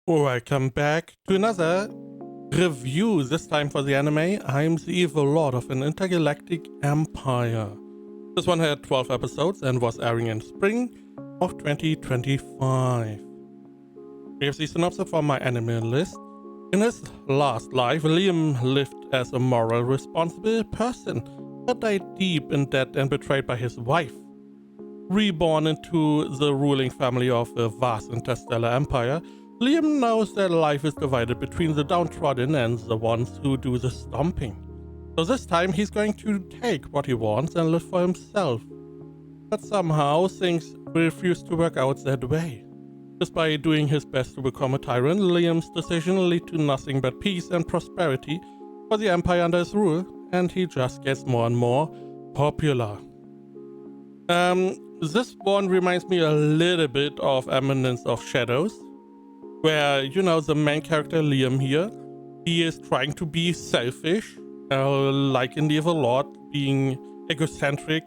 Welcome back to another review, this time for the anime I'm the Evil Lord of an Intergalactic Empire. This one had 12 episodes and was airing in spring of 2025. Here's the synopsis for my anime list. In his last life, Liam lived as a moral, responsible person, but died deep in debt and betrayed by his wife. Reborn into the ruling family of a vast interstellar empire, Liam knows that life is divided between the downtrodden and the ones who do the stomping. So this time he's going to take what he wants and live for himself. But somehow things refuse to work out that way. Despite doing his best to become a tyrant, Liam's decision lead to nothing but peace and prosperity for the empire under his rule, and he just gets more and more popular. This one reminds me a little bit of Eminence of Shadows, where, the main character Liam here, he is trying to be selfish, like in the Evil Lord, being egocentric.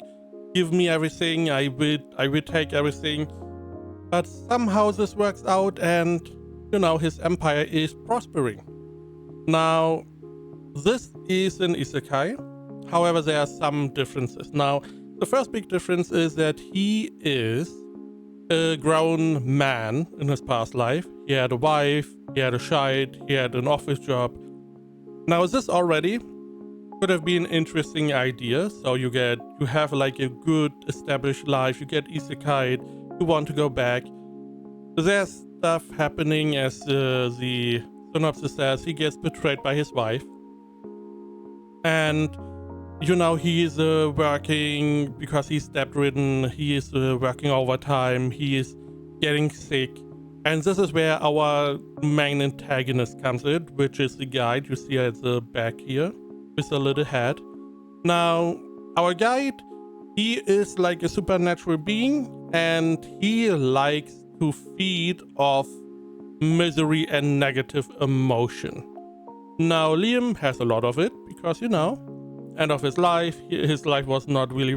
Give me everything, I will take everything. But somehow this works out and, his empire is prospering. Now, this is an Isekai. However, there are some differences. Now, the first big difference is that he is a grown man in his past life. He had a wife, he had a child, he had an office job. Now this already could have been an interesting idea. So you have like a good established life, you get isekai, you want to go back. There's stuff happening, as the synopsis says, he gets betrayed by his wife. And he is working because he's debt-ridden, he is working overtime, he is getting sick. And this is where our main antagonist comes in, which is the guide you see at the back here, with a little head. Now, our guide, he is like a supernatural being, and he likes to feed off misery and negative emotion. Now, Liam has a lot of it, because, end of his life was not really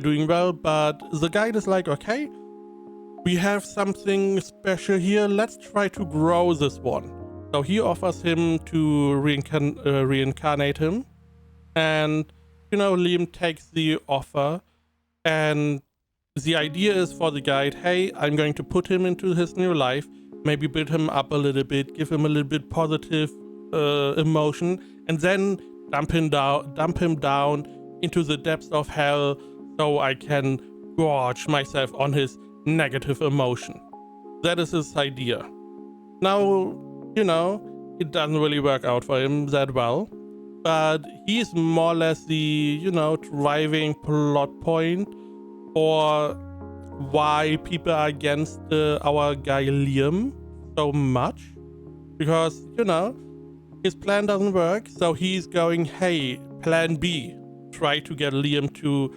doing well, but the guide is like, okay, we have something special here, let's try to grow this one. So he offers him to reincarnate him, and Liam takes the offer, and the idea is for the guide, hey, I'm going to put him into his new life, maybe build him up a little bit, give him a little bit positive emotion, and then dump him down into the depths of hell so I can gorge myself on his negative emotion. That is his idea. Now, it doesn't really work out for him that well, but he's more or less the, driving plot point for why people are against our guy Liam so much. Because, his plan doesn't work, so he's going, hey, plan B, try to get Liam to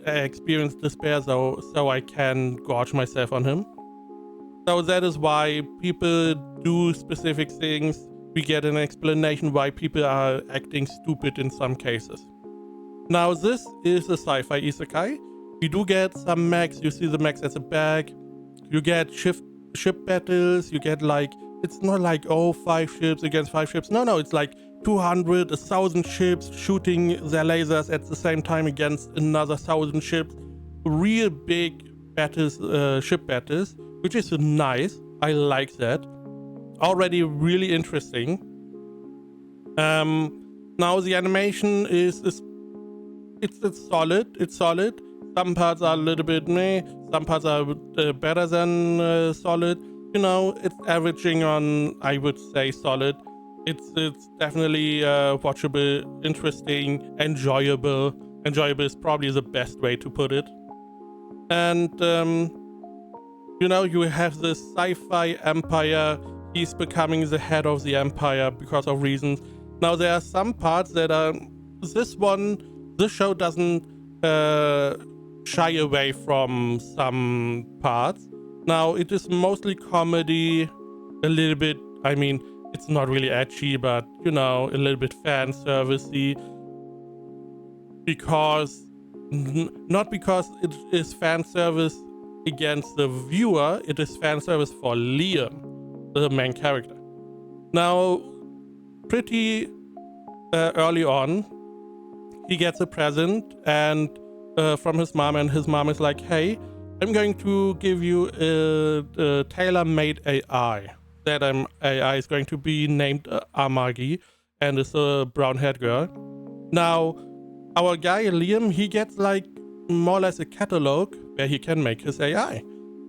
experience despair so I can gorge myself on him. So that is why people do specific things. We get an explanation why people are acting stupid in some cases. Now this is a sci-fi isekai. We do get some mechs, you see the mechs at the back. You get ship battles, you get it's not like, 5 ships against 5 ships. No, it's like 200, 1,000 ships shooting their lasers at the same time against another 1,000 ships. Real big battles, ship battles, which is nice. I like that. Already really interesting. Now the animation is it's solid. It's solid. Some parts are a little bit meh. Some parts are better than solid. It's averaging on, I would say, solid. It's definitely watchable, interesting, enjoyable. Enjoyable is probably the best way to put it. And you have this sci-fi empire. He's becoming the head of the empire because of reasons. Now there are some parts that are this show doesn't shy away from some parts. Now, it is mostly comedy, a little bit, it's not really ecchi, but, a little bit fan servicey. Not because it is fan service against the viewer, it is fan service for Liam. the main character. Now, pretty early on, he gets a present and from his mom, and his mom is like, hey, I'm going to give you a tailor-made AI. That AI is going to be named Amagi, and is a brown-haired girl. Now, our guy Liam, he gets like more or less a catalog where he can make his AI.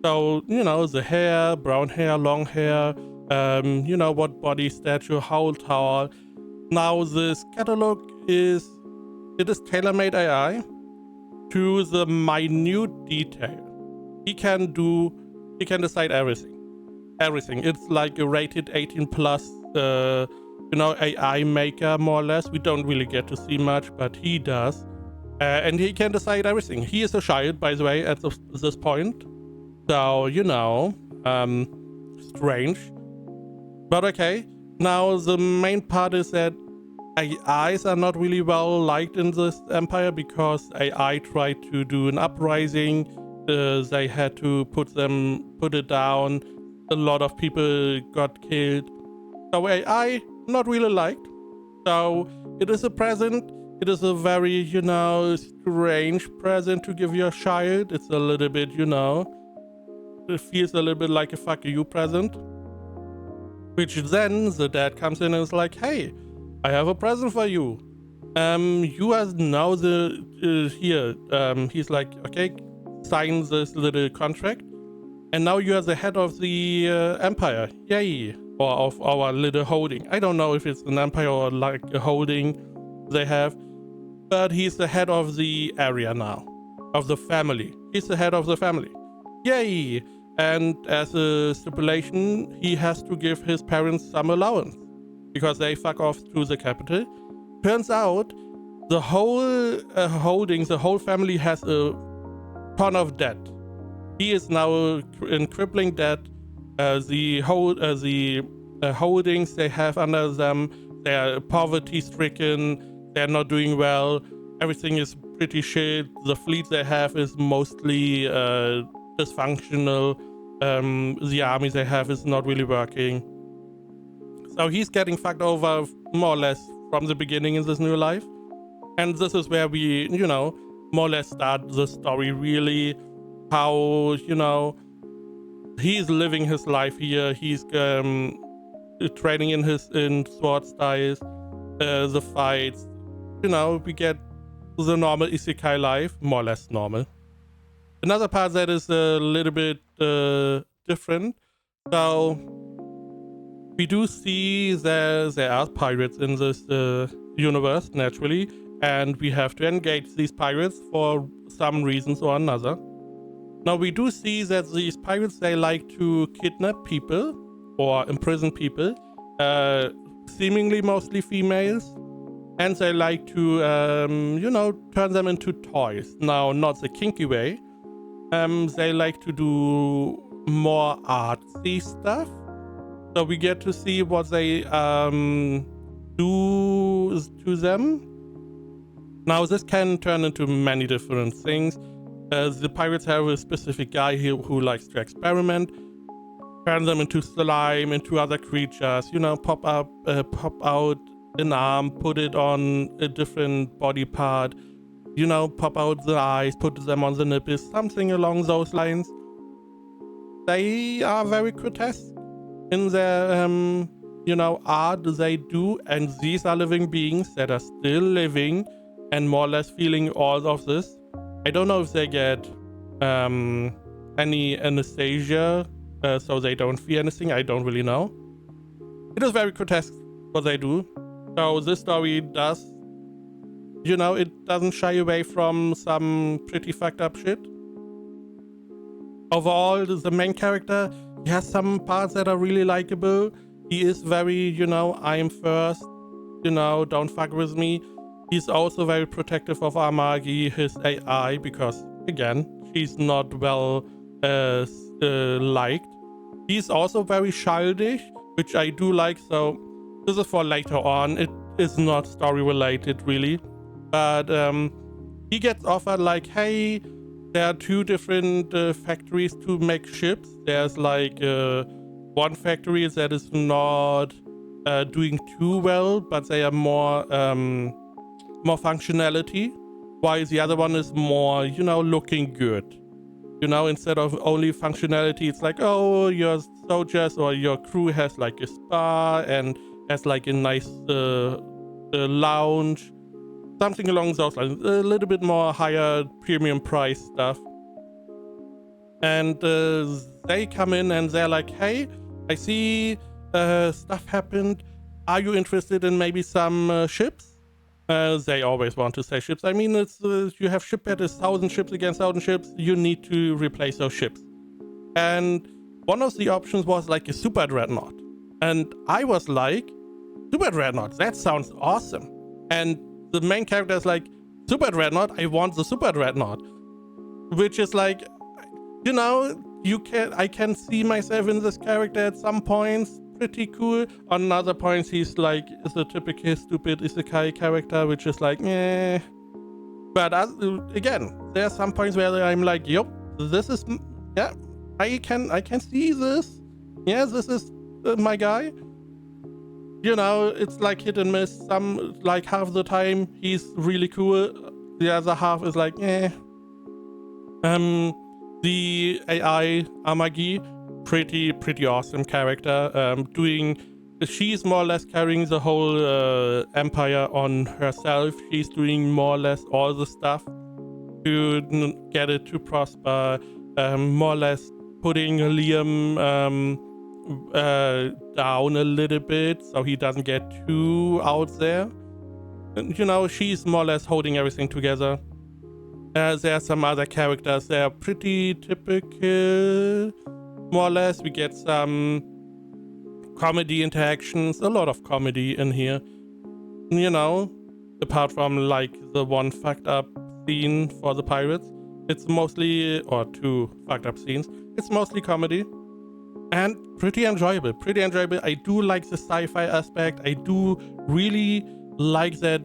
So, the hair, brown hair, long hair, what body stature, how tall. Now, this catalog is tailor-made AI to the minute detail. He can decide everything. It's like a rated 18 plus, AI maker, more or less. We don't really get to see much, but he does. And he can decide everything. He is a child, by the way, at this point. So, strange. But okay. Now, the main part is that AIs are not really well liked in this empire because AI tried to do an uprising. They had to put it down. A lot of people got killed. So AI not really liked. So it is a present. It is a very, strange present to give your child. It's a little bit, it feels a little bit like a fuck you present. Which then the dad comes in and is like, hey, I have a present for you. You are now here. He's like, okay, sign this little contract. And now you are the head of the empire. Yay. Or of our little holding. I don't know if it's an empire or like a holding they have. But he's the head of the area now. Of the family. He's the head of the family. Yay. And as a stipulation, he has to give his parents some allowance. Because they fuck off to the capital. Turns out, the whole holding, the whole family has a ton of debt. He is now in crippling debt. The holdings they have under them, they are poverty-stricken. They are not doing well. Everything is pretty shit. The fleet they have is mostly dysfunctional. The army they have is not really working. So he's getting fucked over more or less from the beginning in this new life. And this is where we, more or less start the story really. How, he's living his life here. He's training in sword styles, the fights. We get the normal isekai life, more or less normal. Another part that is a little bit different. So we do see there are pirates in this universe, naturally, and we have to engage these pirates for some reasons or another. Now we do see that these pirates, they like to kidnap people or imprison people, seemingly mostly females, and they like to, turn them into toys. Now, not the kinky way. They like to do more artsy stuff. So we get to see what they do to them. Now this can turn into many different things. The pirates have a specific guy here who likes to experiment, turn them into slime, into other creatures, pop out an arm, put it on a different body part, pop out the eyes, put them on the nipples, something along those lines. They are very grotesque in their, art they do, and these are living beings that are still living and more or less feeling all of this. I don't know if they get any anesthesia, so they don't feel anything. I don't really know. It is very grotesque what they do. So this story does, it doesn't shy away from some pretty fucked up shit. Overall, the main character, he has some parts that are really likable. He is very, I am first, don't fuck with me. He's also very protective of Amagi, his AI, because, again, she's not well liked. He's also very childish, which I do like, so this is for later on. It is not story related, really. But he gets offered like, hey, there are two different factories to make ships. There's like one factory that is not doing too well, but they are more functionality, while the other one is more, looking good. Instead of only functionality, it's like, oh, your soldiers or your crew has like a spa and has like a nice lounge, something along those lines, a little bit more higher premium price stuff. And they come in and they're like, hey, I see stuff happened. Are you interested in maybe some ships? They always want to say ships. I mean, it's you have ship battles, 1,000 ships against 1,000 ships. You need to replace those ships. And one of the options was like a super dreadnought. And I was like, super dreadnought, that sounds awesome. And the main character is like, super dreadnought, I want the super dreadnought. Which is like, I can see myself in this character at some points. Pretty cool. On other points, he's like the typical stupid isekai character, which is like, eh. But again, there are some points where I'm like, yup, this is, yeah, I can see this. Yeah, this is my guy. It's like hit and miss. Some, like half the time, he's really cool. The other half is like, eh. The AI Amagi, pretty awesome character. She's more or less carrying the whole empire on herself. She's doing more or less all the stuff to get it to prosper. More or less putting Liam down a little bit so he doesn't get too out there. And, she's more or less holding everything together. There are some other characters. They are pretty typical, more or less. We get some comedy interactions, a lot of comedy in here. Apart from like the one fucked up scene for the pirates, it's mostly, or two fucked up scenes, it's mostly comedy. And pretty enjoyable. I do like the sci-fi aspect. I do really like that,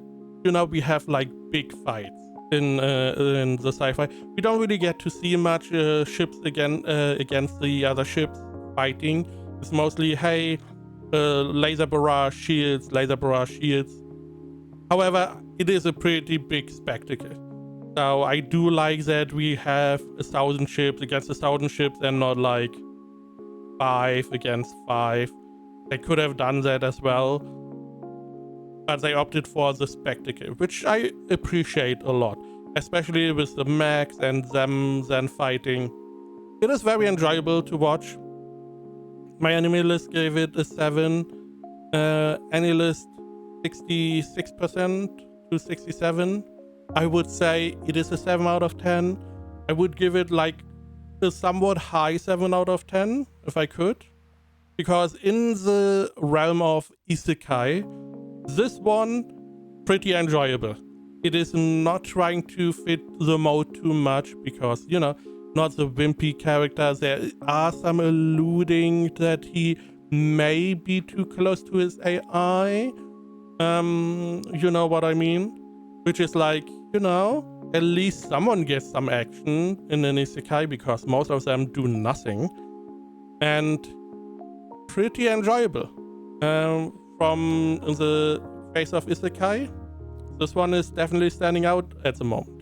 we have like big fights in the sci-fi. We don't really get to see much ships against the other ships fighting. It's mostly, hey, laser barrage shields. However, it is a pretty big spectacle. So I do like that we have 1,000 ships against 1,000 ships and not like 5 against 5. They could have done that as well, but they opted for the spectacle, which I appreciate a lot, especially with the mechs and them then fighting. It is very enjoyable to watch. My anime list gave it a 7. AniList 66% to 67. I would say it is a 7 out of 10. I would give it like a somewhat high 7 out of 10 if I could, because in the realm of isekai, this one pretty enjoyable. It is not trying to fit the mode too much because, not the wimpy character. There are some alluding that he may be too close to his AI. You know what I mean? Which is like, at least someone gets some action in an isekai, because most of them do nothing. And pretty enjoyable. From the face of isekai, this one is definitely standing out at the moment.